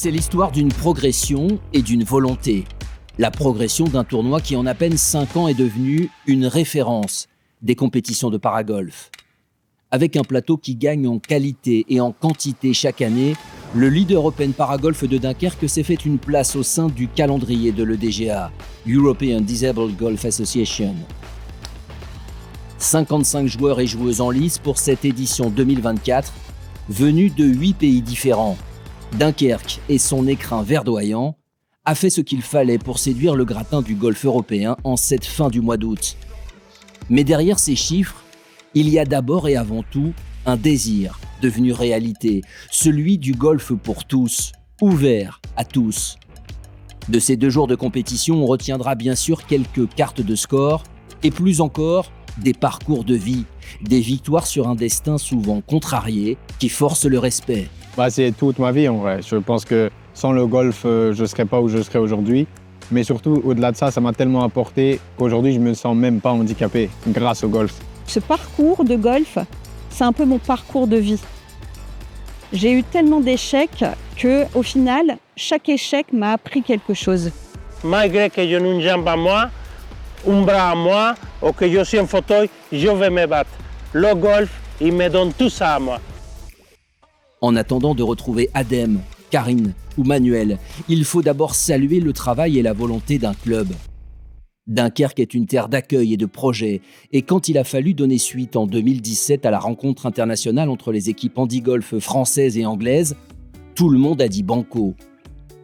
c'est l'histoire d'une progression et d'une volonté. La progression d'un tournoi qui en à peine 5 ans est devenu une référence des compétitions de paragolf. Avec un plateau qui gagne en qualité et en quantité chaque année, le leader Open Paragolf de Dunkerque s'est fait une place au sein du calendrier de l'EDGA, European Disabled Golf Association. 55 joueurs et joueuses en lice pour cette édition 2024, venus de 8 pays différents. Dunkerque et son écrin verdoyant a fait ce qu'il fallait pour séduire le gratin du golf européen en cette fin du mois d'août. Mais derrière ces chiffres, il y a d'abord et avant tout un désir devenu réalité, celui du golf pour tous, ouvert à tous. De ces 2 jours de compétition, on retiendra bien sûr quelques cartes de score et plus encore des parcours de vie, des victoires sur un destin souvent contrarié qui force le respect. C'est toute ma vie en vrai. Je pense que sans le golf, je ne serais pas où je serais aujourd'hui. Mais surtout, au-delà de ça, ça m'a tellement apporté qu'aujourd'hui, je ne me sens même pas handicapé grâce au golf. Ce parcours de golf, c'est un peu mon parcours de vie. J'ai eu tellement d'échecs qu'au final, chaque échec m'a appris quelque chose. Malgré que je n'ai une jambe à moi, un bras à moi, ou que je suis en fauteuil, je vais me battre. Le golf, il me donne tout ça à moi. En attendant de retrouver Adem, Karine ou Manuel, il faut d'abord saluer le travail et la volonté d'un club. Dunkerque est une terre d'accueil et de projets, et quand il a fallu donner suite en 2017 à la rencontre internationale entre les équipes handi-golf françaises et anglaises, tout le monde a dit banco.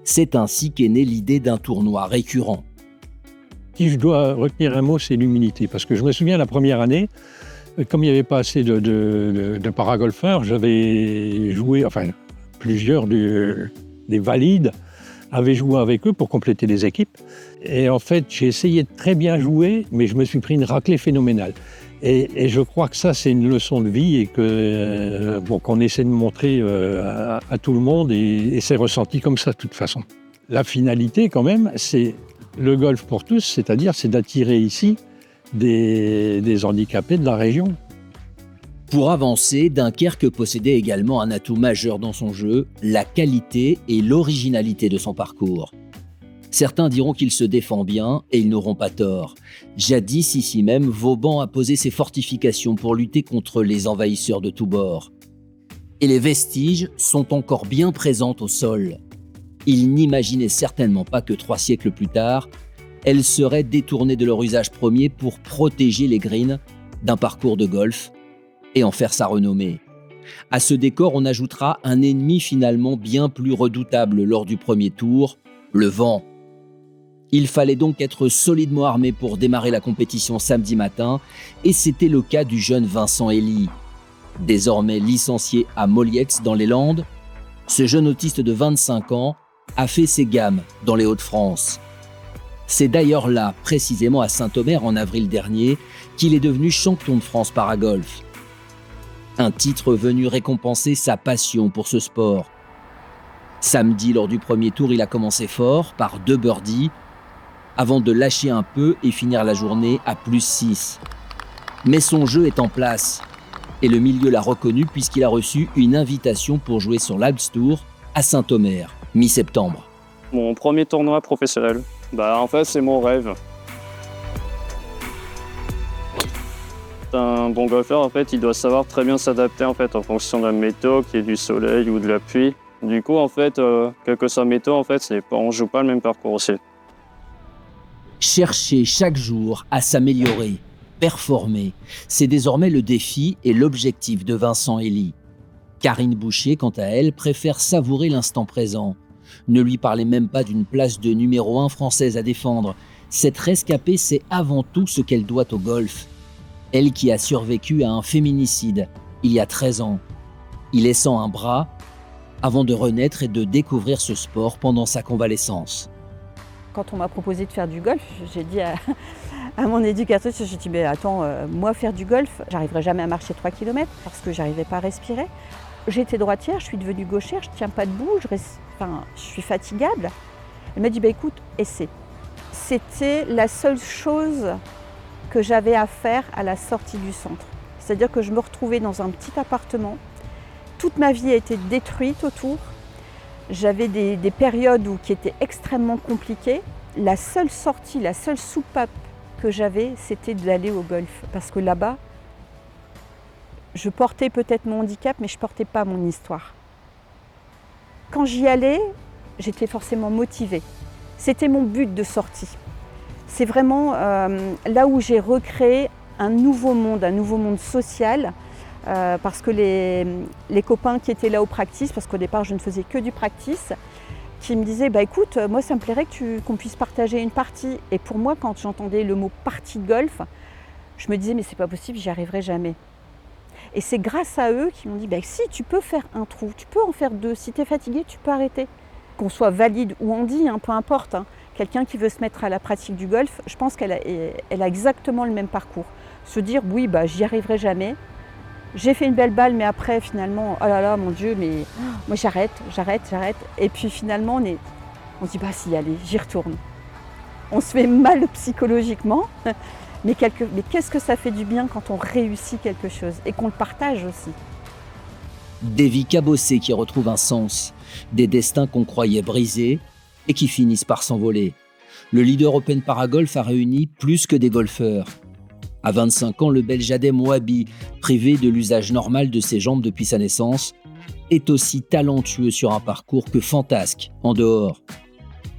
C'est ainsi qu'est née l'idée d'un tournoi récurrent. Si je dois retenir un mot, c'est l'humilité, parce que je me souviens la première année, comme il n'y avait pas assez de paragolfeurs, j'avais joué, plusieurs des valides avaient joué avec eux pour compléter les équipes. Et en fait, j'ai essayé de très bien jouer, mais je me suis pris une raclée phénoménale. Et je crois que ça, c'est une leçon de vie et qu'on essaie de montrer à tout le monde et c'est ressenti comme ça de toute façon. La finalité, quand même, c'est le golf pour tous, c'est-à-dire c'est d'attirer ici des handicapés de la région. Pour avancer, Dunkerque possédait également un atout majeur dans son jeu, la qualité et l'originalité de son parcours. Certains diront qu'il se défend bien et ils n'auront pas tort. Jadis, ici même, Vauban a posé ses fortifications pour lutter contre les envahisseurs de tous bords. Et les vestiges sont encore bien présents au sol. Ils n'imaginaient certainement pas que 3 siècles plus tard, elles seraient détournées de leur usage premier pour protéger les greens d'un parcours de golf et en faire sa renommée. À ce décor, on ajoutera un ennemi finalement bien plus redoutable lors du premier tour, le vent. Il fallait donc être solidement armé pour démarrer la compétition samedi matin, et c'était le cas du jeune Vincent Elie. Désormais licencié à Moliex dans les Landes, ce jeune autiste de 25 ans a fait ses gammes dans les Hauts-de-France. C'est d'ailleurs là, précisément à Saint-Omer en avril dernier, qu'il est devenu champion de France paragolf. Un titre venu récompenser sa passion pour ce sport. Samedi, lors du premier tour, il a commencé fort par 2 birdies, avant de lâcher un peu et finir la journée à +6. Mais son jeu est en place, et le milieu l'a reconnu puisqu'il a reçu une invitation pour jouer sur l'Alps Tour à Saint-Omer, mi-septembre. Mon premier tournoi professionnel, en fait c'est mon rêve. Un bon golfeur, en fait, il doit savoir très bien s'adapter en fonction de la météo, qu'il y ait du soleil ou de la pluie. Du coup, en fait, quelle que soit la météo, en fait, on ne joue pas le même parcours aussi. Chercher chaque jour à s'améliorer, performer, c'est désormais le défi et l'objectif de Vincent Elie. Karine Boucher, quant à elle, préfère savourer l'instant présent. Ne lui parlez même pas d'une place de numéro 1 française à défendre. Cette rescapée, c'est avant tout ce qu'elle doit au golf. Elle qui a survécu à un féminicide il y a 13 ans, y laissant un bras avant de renaître et de découvrir ce sport pendant sa convalescence. Quand on m'a proposé de faire du golf, j'ai dit à mon éducatrice, j'ai dit mais attends, moi faire du golf, j'arriverai jamais à marcher 3 km parce que j'arrivais pas à respirer. J'étais droitière, je suis devenue gauchère, je tiens pas debout, je suis fatigable. Elle m'a dit écoute, essaie. C'était la seule chose que j'avais à faire à la sortie du centre. C'est-à-dire que je me retrouvais dans un petit appartement. Toute ma vie a été détruite autour. J'avais des périodes qui étaient extrêmement compliquées. La seule sortie, la seule soupape que j'avais, c'était d'aller au golf. Parce que là-bas, je portais peut-être mon handicap, mais je ne portais pas mon histoire. Quand j'y allais, j'étais forcément motivée. C'était mon but de sortie. C'est vraiment là où j'ai recréé un nouveau monde social. Parce que les copains qui étaient là au practice, parce qu'au départ je ne faisais que du practice, qui me disaient écoute, moi ça me plairait qu'on puisse partager une partie. Et pour moi, quand j'entendais le mot partie de golf, je me disais mais c'est pas possible, j'y arriverai jamais. Et c'est grâce à eux qui m'ont dit si tu peux faire un trou, tu peux en faire deux, si tu es fatigué, tu peux arrêter. Qu'on soit valide ou handi, peu importe. Quelqu'un qui veut se mettre à la pratique du golf, je pense qu'elle a exactement le même parcours. Se dire oui, j'y arriverai jamais. J'ai fait une belle balle, mais après, finalement, oh là là, mon Dieu, mais moi j'arrête. Et puis finalement, on se dit, si, allez, j'y retourne. On se fait mal psychologiquement, mais qu'est-ce que ça fait du bien quand on réussit quelque chose et qu'on le partage aussi. Des vies cabossées qui retrouvent un sens, des destins qu'on croyait brisés et qui finissent par s'envoler. Le leader Open Paragolf a réuni plus que des golfeurs. À 25 ans, le Belge Adem Ouabi, privé de l'usage normal de ses jambes depuis sa naissance, est aussi talentueux sur un parcours que fantasque en dehors.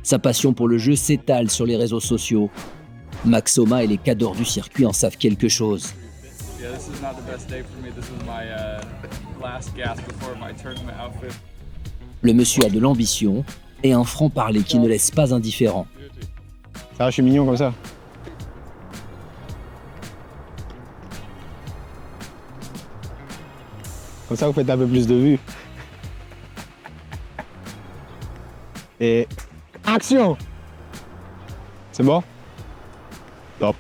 Sa passion pour le jeu s'étale sur les réseaux sociaux. Max Homa et les cadors du circuit en savent quelque chose. Le monsieur a de l'ambition et un franc-parler qui ne laisse pas indifférent. Ça va, je suis mignon comme ça. Comme ça, vous faites un peu plus de vues. Et action! C'est bon? Top.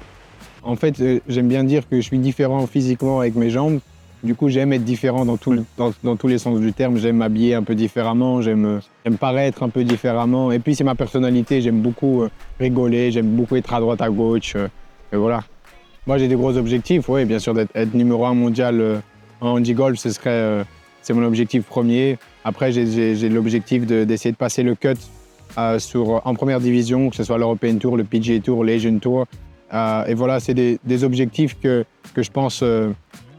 En fait, j'aime bien dire que je suis différent physiquement avec mes jambes. Du coup, j'aime être différent dans tous les sens du terme. J'aime m'habiller un peu différemment, j'aime paraître un peu différemment. Et puis, c'est ma personnalité. J'aime beaucoup rigoler, j'aime beaucoup être à droite, à gauche. Et voilà. Moi, j'ai des gros objectifs. Oui, bien sûr, d'être numéro 1 mondial en handi-golf, c'est mon objectif premier. Après, j'ai l'objectif d'essayer de passer le cut en première division, que ce soit l'European Tour, le PGA Tour, l'Asian Tour. Et voilà, c'est des objectifs que je pense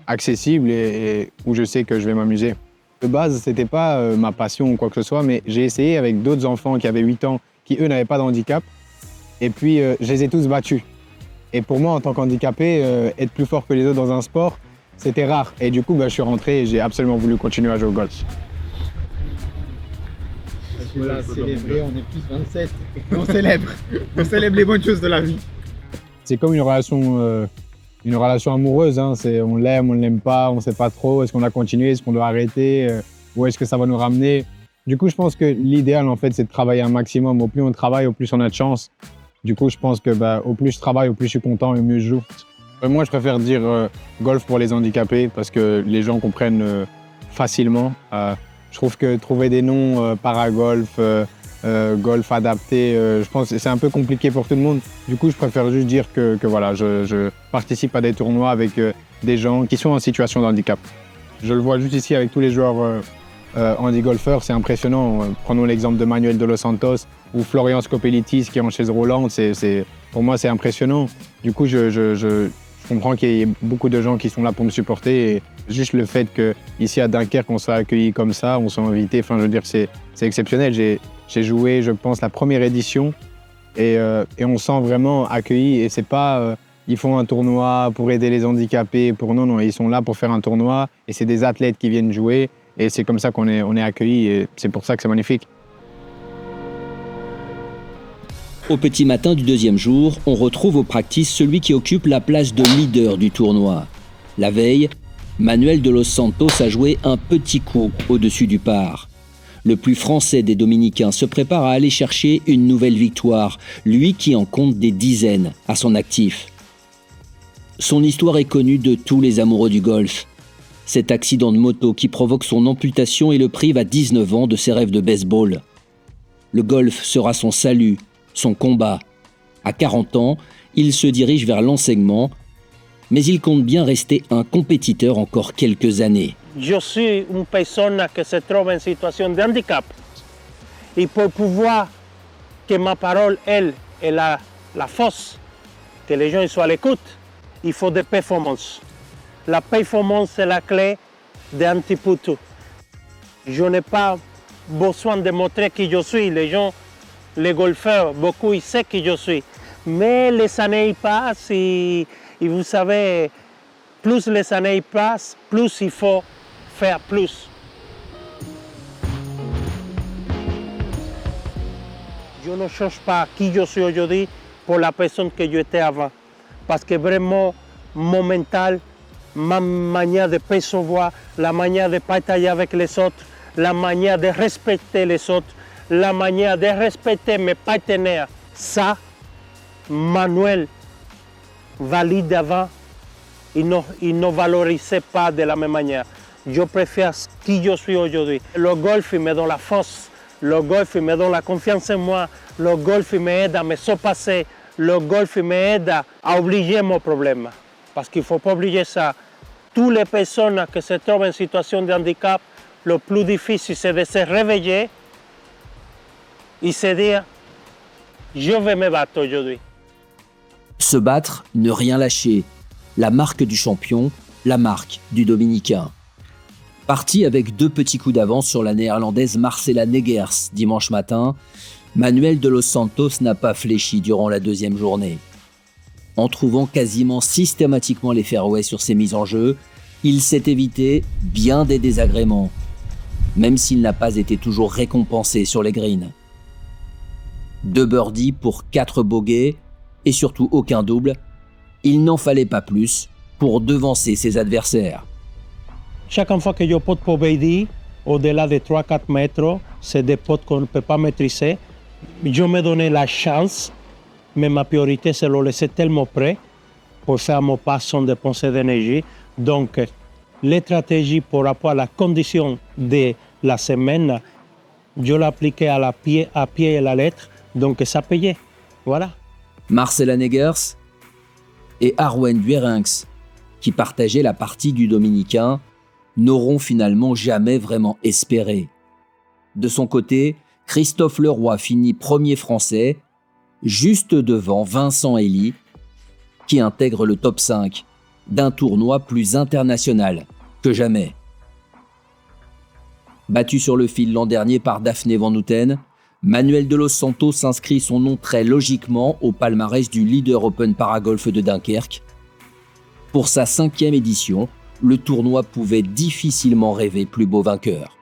accessibles et où je sais que je vais m'amuser. De base, ce n'était pas ma passion ou quoi que ce soit, mais j'ai essayé avec d'autres enfants qui avaient 8 ans, qui eux n'avaient pas de handicap. Et puis, je les ai tous battus. Et pour moi, en tant qu'handicapé, être plus fort que les autres dans un sport, c'était rare. Et du coup, je suis rentré et j'ai absolument voulu continuer à jouer au golf. Voilà, célébrer, on est plus 27. On célèbre les bonnes choses de la vie. C'est comme une relation amoureuse. On l'aime, on ne l'aime pas, on ne sait pas trop. Est-ce qu'on a continué, est-ce qu'on doit arrêter, où est-ce que ça va nous ramener? Du coup, je pense que l'idéal, en fait, c'est de travailler un maximum. Au plus on travaille, au plus on a de chance. Du coup, je pense que au plus je travaille, au plus je suis content et au mieux je joue. Moi, je préfère dire golf pour les handicapés parce que les gens comprennent facilement. Je trouve que trouver des noms paragolf, golf adapté, je pense que c'est un peu compliqué pour tout le monde. Du coup, je préfère juste dire que voilà, je participe à des tournois avec des gens qui sont en situation de handicap. Je le vois juste ici avec tous les joueurs handi-golfeurs, c'est impressionnant. Prenons l'exemple de Manuel de Los Santos ou Florian Scopelitis qui est en chaise roulante. Pour moi, c'est impressionnant. Du coup, je comprends qu'il y ait beaucoup de gens qui sont là pour me supporter. Et juste le fait qu'ici à Dunkerque, on soit accueillis comme ça, on soit invité, enfin, je veux dire, c'est exceptionnel. J'ai joué, je pense, la première édition et on sent vraiment accueilli. Et c'est pas, ils font un tournoi pour aider les handicapés. Non, ils sont là pour faire un tournoi et c'est des athlètes qui viennent jouer. Et c'est comme ça qu'on est accueillis et c'est pour ça que c'est magnifique. Au petit matin du deuxième jour, on retrouve au practice celui qui occupe la place de leader du tournoi. La veille, Manuel de Los Santos a joué un petit coup au-dessus du par. Le plus français des Dominicains se prépare à aller chercher une nouvelle victoire, lui qui en compte des dizaines à son actif. Son histoire est connue de tous les amoureux du golf. Cet accident de moto qui provoque son amputation et le prive à 19 ans de ses rêves de baseball. Le golf sera son salut, son combat. À 40 ans, il se dirige vers l'enseignement, mais il compte bien rester un compétiteur encore quelques années. Je suis une personne qui se trouve en situation de handicap. Et pour pouvoir que ma parole, elle, est la force, que les gens ils soient à l'écoute, il faut des performances. La performance, c'est la clé d'un petit peu tout. Je n'ai pas besoin de montrer qui je suis. Les gens, les golfeurs, beaucoup, ils savent qui je suis. Mais les années passent et vous savez, plus les années passent, plus il faut faire plus. Je ne cherche pas qui je suis aujourd'hui pour la personne que j'étais avant. Parce que vraiment, mon mental, ma manière de percevoir, la manière de partager avec les autres, la manière de respecter les autres, la manière de respecter mes partenaires, ça, Manuel valide avant, il ne valorisait pas de la même manière. Je préfère qui je suis aujourd'hui. Le golf, il me donne la force. Le golf, il me donne la confiance en moi. Le golf, il m'aide à me surpasser. Le golf, il m'aide à oublier mon problème. Parce qu'il ne faut pas oublier ça. Toutes les personnes qui se trouvent en situation de handicap, le plus difficile, c'est de se réveiller et se dire « Je vais me battre aujourd'hui ». Se battre, ne rien lâcher. La marque du champion, la marque du Dominicain. Parti avec 2 petits coups d'avance sur la néerlandaise Marcella Negers dimanche matin, Manuel de los Santos n'a pas fléchi durant la 2e journée. En trouvant quasiment systématiquement les fairways sur ses mises en jeu, il s'est évité bien des désagréments, même s'il n'a pas été toujours récompensé sur les greens. 2 birdies pour 4 bogeys et surtout aucun double, il n'en fallait pas plus pour devancer ses adversaires. Chaque fois que je pote pour birdie, au-delà de 3-4 mètres, c'est des potes qu'on ne peut pas maîtriser. Je me donnais la chance, mais ma priorité, c'est de le laisser tellement près pour faire mon pas sans dépenser d'énergie. Donc, les stratégies par rapport à la condition de la semaine, je l'appliquais à pied et à la lettre, donc ça payait. Voilà. Marcella Negers et Arwen Duerinx, qui partageaient la partie du Dominicain, n'auront finalement jamais vraiment espéré. De son côté, Christophe Leroy finit premier français, juste devant Vincent Elie, qui intègre le top 5 d'un tournoi plus international que jamais. Battu sur le fil l'an dernier par Daphné Van Nouten, Manuel de los Santos inscrit son nom très logiquement au palmarès du Leader Open Paragolf de Dunkerque. Pour sa 5e édition, le tournoi pouvait difficilement rêver plus beau vainqueur.